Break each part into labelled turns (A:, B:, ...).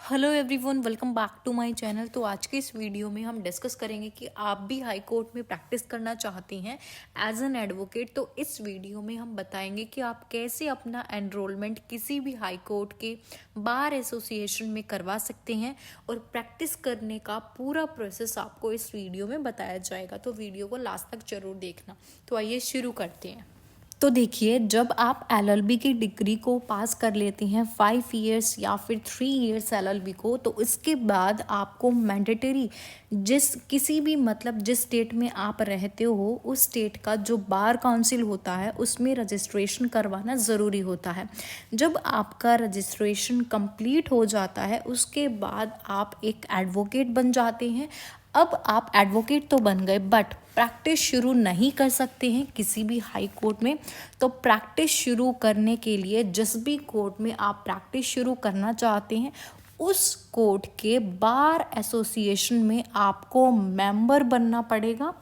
A: Hello everyone, welcome back to my channel. तो आज के इस वीडियो में हम डिस्कस करेंगे कि आप भी हाई कोर्ट में प्रैक्टिस करना चाहती हैं एज एन एडवोकेट। तो इस वीडियो में हम बताएंगे कि आप कैसे अपना एनरोलमेंट किसी भी हाई कोर्ट के बार एसोसिएशन में करवा सकते हैं और प्रैक्टिस करने का पूरा प्रोसेस आपको इस वीडियो में बताया जाएगा। तो वीडियो को लास्ट तक जरूर देखना। तो आइए शुरू करते हैं। तो देखिए, जब आप एलएलबी की डिग्री को पास कर लेते हैं 5 इयर्स या फिर 3 इयर्स एलएलबी को, तो इसके बाद आपको मैंडेटरी किसी भी जिस स्टेट में आप रहते हो उस स्टेट का जो बार काउंसिल होता है उसमें रजिस्ट्रेशन करवाना ज़रूरी होता है। जब आपका रजिस्ट्रेशन कंप्लीट हो जाता है उसके बाद आप एक एडवोकेट बन जाते हैं। अब आप एडवोकेट तो बन गए बट प्रैक्टिस शुरू नहीं कर सकते हैं किसी भी हाई कोर्ट में। तो प्रैक्टिस शुरू करने के लिए जिस भी कोर्ट में आप प्रैक्टिस शुरू करना चाहते हैं उस कोर्ट के बार एसोसिएशन में आपको मेंबर बनना पड़ेगा।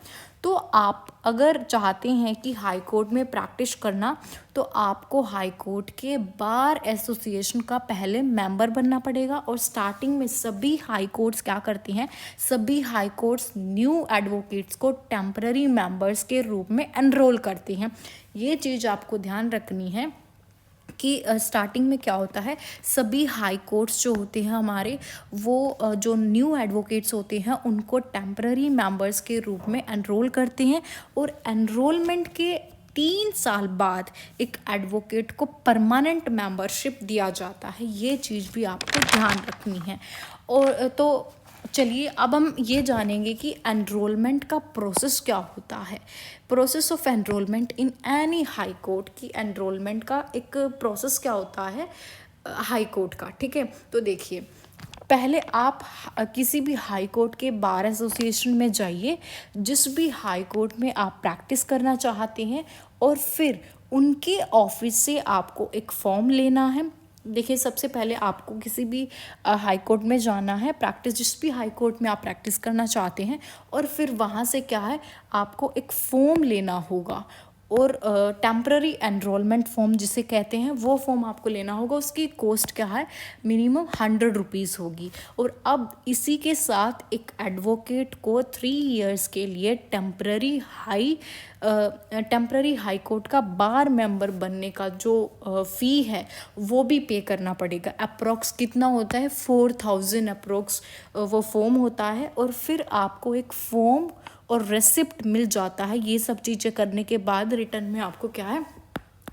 A: तो आप अगर चाहते हैं कि हाई कोर्ट में प्रैक्टिस करना तो आपको हाई कोर्ट के बार एसोसिएशन का पहले मेंबर बनना पड़ेगा। और स्टार्टिंग में सभी हाई कोर्ट्स क्या करती हैं, सभी हाई कोर्ट्स न्यू एडवोकेट्स को टेम्पररी मेंबर्स के रूप में एनरोल करती हैं। ये चीज़ आपको ध्यान रखनी है कि स्टार्टिंग में क्या होता है, सभी हाई कोर्ट्स जो होते हैं हमारे वो जो न्यू एडवोकेट्स होते हैं उनको टेम्पररी मेंबर्स के रूप में एनरोल करते हैं। और एनरोलमेंट के 3 साल बाद एक एडवोकेट को परमानेंट मेंबरशिप दिया जाता है। ये चीज़ भी आपको ध्यान रखनी है। और तो चलिए अब हम ये जानेंगे कि एनरोलमेंट का प्रोसेस क्या होता है। Process of enrolment in any high court की एनरोलमेंट का एक प्रोसेस क्या होता है हाई कोर्ट का, ठीक है। तो देखिए, पहले आप किसी भी हाई कोर्ट के बार एसोसिएशन में जाइए जिस भी हाई कोर्ट में आप प्रैक्टिस करना चाहते हैं, और फिर उनके ऑफिस से आपको एक फॉर्म लेना है। देखिए, सबसे पहले आपको किसी भी हाई कोर्ट में जाना है, प्रैक्टिस जिस भी हाई कोर्ट में आप प्रैक्टिस करना चाहते हैं, और फिर वहाँ से क्या है, आपको एक फॉर्म लेना होगा। और टेम्पररी एनरोलमेंट फॉर्म जिसे कहते हैं वो फॉर्म आपको लेना होगा। उसकी कॉस्ट क्या है, मिनिमम 100 रुपीज़ होगी। और अब इसी के साथ एक एडवोकेट को 3 इयर्स के लिए टेम्पररी हाई कोर्ट का बार मेंबर बनने का जो फ़ी है वो भी पे करना पड़ेगा। अप्रॉक्स कितना होता है, 4000 अप्रॉक्स वो फॉर्म होता है। और फिर आपको एक फॉर्म और रेसिप्ट मिल जाता है। ये सब चीज़ें करने के बाद रिटर्न में आपको क्या है,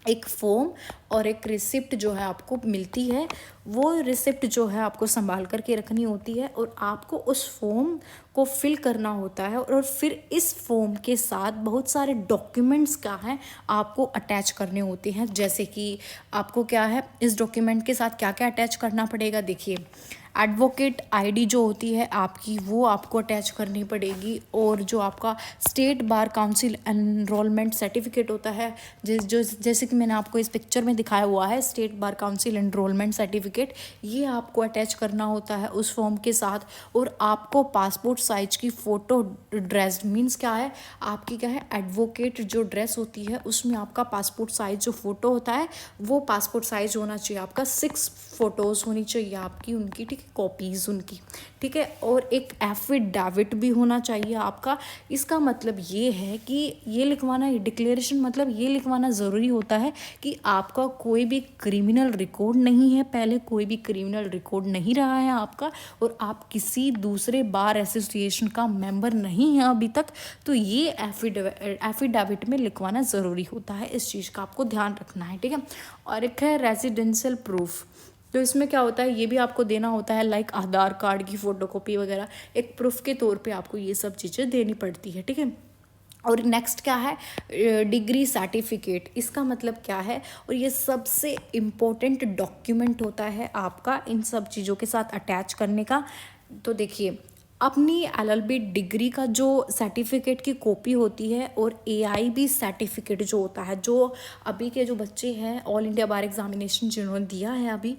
A: एक फॉर्म और एक रिसिप्ट जो है आपको मिलती है। वो रिसिप्ट जो है आपको संभाल करके रखनी होती है और आपको उस फॉर्म को फिल करना होता है। और फिर इस फॉर्म के साथ बहुत सारे डॉक्यूमेंट्स क्या हैं आपको अटैच करने होते हैं। जैसे कि आपको क्या है, इस डॉक्यूमेंट के साथ क्या क्या अटैच करना पड़ेगा। देखिए, एडवोकेट आईडी जो होती है आपकी वो आपको अटैच करनी पड़ेगी। और जो आपका state bar council enrolment certificate होता है, जैसे कि मैंने आपको इस पिक्चर में दिखाया हुआ है, state bar council enrolment certificate, ये आपको अटैच करना होता है उस फॉर्म के साथ। और आपको पासपोर्ट साइज की फ़ोटो ड्रेस मीन्स क्या है, आपकी क्या है, एडवोकेट जो ड्रेस होती है उसमें आपका पासपोर्ट साइज जो फ़ोटो होता है वो पासपोर्ट साइज होना चाहिए आपका। 6 फ़ोटोज़ होनी चाहिए आपकी उनकी, ठीक है, कॉपीज़ उनकी, ठीक है। और एक एफिडेविट भी होना चाहिए आपका। इसका मतलब ये है कि ये लिखवाना, डिक्लेरेशन मतलब ये लिखवाना ज़रूरी होता है कि आपका कोई भी क्रिमिनल रिकॉर्ड नहीं है, पहले कोई भी क्रिमिनल रिकॉर्ड नहीं रहा है आपका, और आप किसी दूसरे बार एसोसिएशन का मेंबर नहीं है अभी तक। तो ये एफिडेविट में लिखवाना ज़रूरी होता है। इस चीज़ का आपको ध्यान रखना है, ठीक है। और एक है रेजिडेंशियल प्रूफ। तो इसमें क्या होता है, ये भी आपको देना होता है, लाइक आधार कार्ड की फ़ोटोकॉपी वगैरह, एक प्रूफ के तौर पे आपको ये सब चीज़ें देनी पड़ती है, ठीक है। और नेक्स्ट क्या है, डिग्री सर्टिफिकेट। इसका मतलब क्या है, और ये सबसे इम्पोर्टेंट डॉक्यूमेंट होता है आपका इन सब चीज़ों के साथ अटैच करने का। तो देखिए, अपनी एलएलबी डिग्री का जो सर्टिफिकेट की कॉपी होती है, और एआईबी सर्टिफिकेट जो होता है, जो अभी के जो बच्चे हैं ऑल इंडिया बार एग्जामिनेशन जिन्होंने दिया है अभी,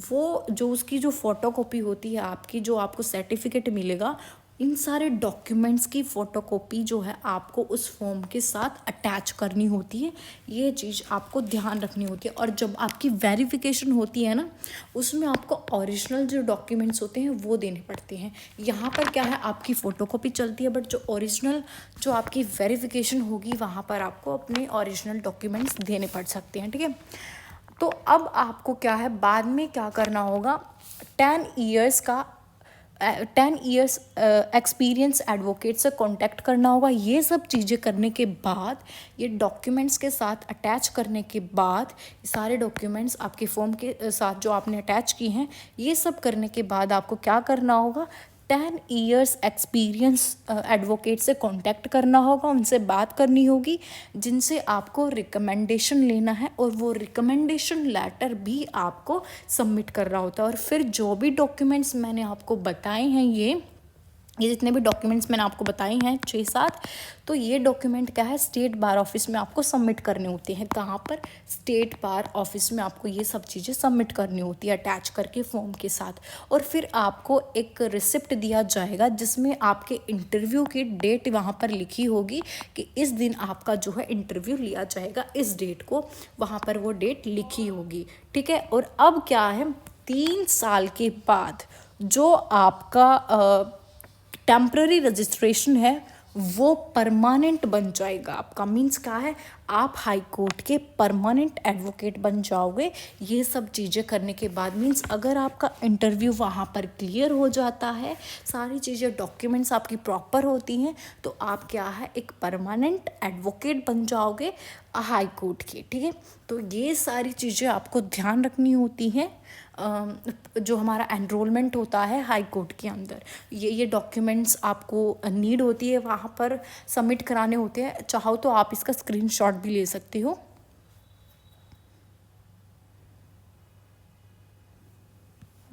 A: वो जो उसकी जो फ़ोटोकॉपी होती है आपकी, जो आपको सर्टिफिकेट मिलेगा, इन सारे डॉक्यूमेंट्स की फ़ोटोकॉपी जो है आपको उस फॉर्म के साथ अटैच करनी होती है। ये चीज़ आपको ध्यान रखनी होती है। और जब आपकी वेरिफिकेशन होती है ना, उसमें आपको ओरिजिनल जो डॉक्यूमेंट्स होते हैं वो देने पड़ते हैं। यहाँ पर क्या है, आपकी फ़ोटोकॉपी चलती है, बट जो ओरिजिनल जो आपकी वेरिफिकेशन होगी वहाँ पर आपको अपने ओरिजिनल डॉक्यूमेंट्स देने पड़ सकते हैं। ठीक है, तो अब आपको क्या है, बाद में क्या करना होगा, 10 इयर्स एक्सपीरियंस एडवोकेट से कांटेक्ट करना होगा। ये सब चीज़ें करने के बाद, ये डॉक्यूमेंट्स के साथ अटैच करने के बाद, सारे डॉक्यूमेंट्स आपके फॉर्म के साथ जो आपने अटैच किए हैं, ये सब करने के बाद आपको क्या करना होगा, 10 इयर्स एक्सपीरियंस एडवोकेट से कांटेक्ट करना होगा, उनसे बात करनी होगी, जिनसे आपको रिकमेंडेशन लेना है, और वो रिकमेंडेशन लेटर भी आपको सबमिट करना होता है। और फिर जो भी डॉक्यूमेंट्स मैंने आपको बताए हैं, ये जितने भी डॉक्यूमेंट्स मैंने आपको बताए हैं 6-7, तो ये डॉक्यूमेंट क्या है, स्टेट बार ऑफिस में आपको सबमिट करने होते हैं। कहाँ पर, स्टेट बार ऑफिस में आपको ये सब चीज़ें सबमिट करनी होती है अटैच करके फॉर्म के साथ। और फिर आपको एक रिसिप्ट दिया जाएगा जिसमें आपके इंटरव्यू की डेट वहाँ पर लिखी होगी कि इस दिन आपका जो है इंटरव्यू लिया जाएगा, इस डेट को वहाँ पर वो डेट लिखी होगी। ठीक है, और अब क्या है, 3 साल के बाद जो आपका टेम्प्ररी रजिस्ट्रेशन है वो परमानेंट बन जाएगा आपका। मीन्स क्या है, आप हाई कोर्ट के परमानेंट एडवोकेट बन जाओगे ये सब चीज़ें करने के बाद। मीन्स अगर आपका इंटरव्यू वहाँ पर क्लियर हो जाता है, सारी चीज़ें डॉक्यूमेंट्स आपकी प्रॉपर होती हैं, तो आप क्या है, एक परमानेंट एडवोकेट बन जाओगे हाई कोर्ट के। ठीक है, तो ये सारी चीज़ें आपको ध्यान रखनी होती हैं। जो हमारा एनरोलमेंट होता है हाई कोर्ट के अंदर, ये डॉक्यूमेंट्स आपको नीड होती है, वहाँ पर सबमिट कराने होते हैं। चाहो तो आप इसका स्क्रीनशॉट भी ले सकते हो।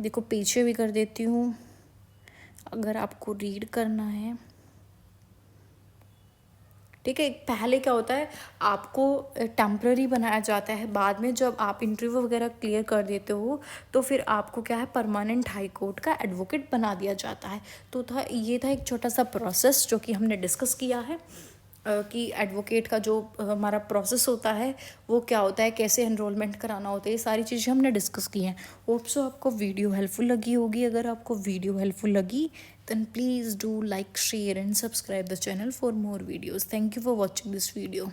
A: देखो पीछे भी कर देती हूँ अगर आपको रीड करना है। ठीक है, पहले क्या होता है, आपको टेम्प्ररी बनाया जाता है, बाद में जब आप इंटरव्यू वगैरह क्लियर कर देते हो तो फिर आपको क्या है, परमानेंट हाई कोर्ट का एडवोकेट बना दिया जाता है। तो ये था एक छोटा सा प्रोसेस जो कि हमने डिस्कस किया है कि एडवोकेट का जो हमारा प्रोसेस होता है वो क्या होता है, कैसे एनरोलमेंट कराना होता है, ये सारी चीज़ें हमने डिस्कस की हैं। होप सो आपको वीडियो हेल्पफुल लगी होगी। अगर आपको वीडियो हेल्पफुल लगी then please do like, share and subscribe the channel for more videos. Thank you for watching this video.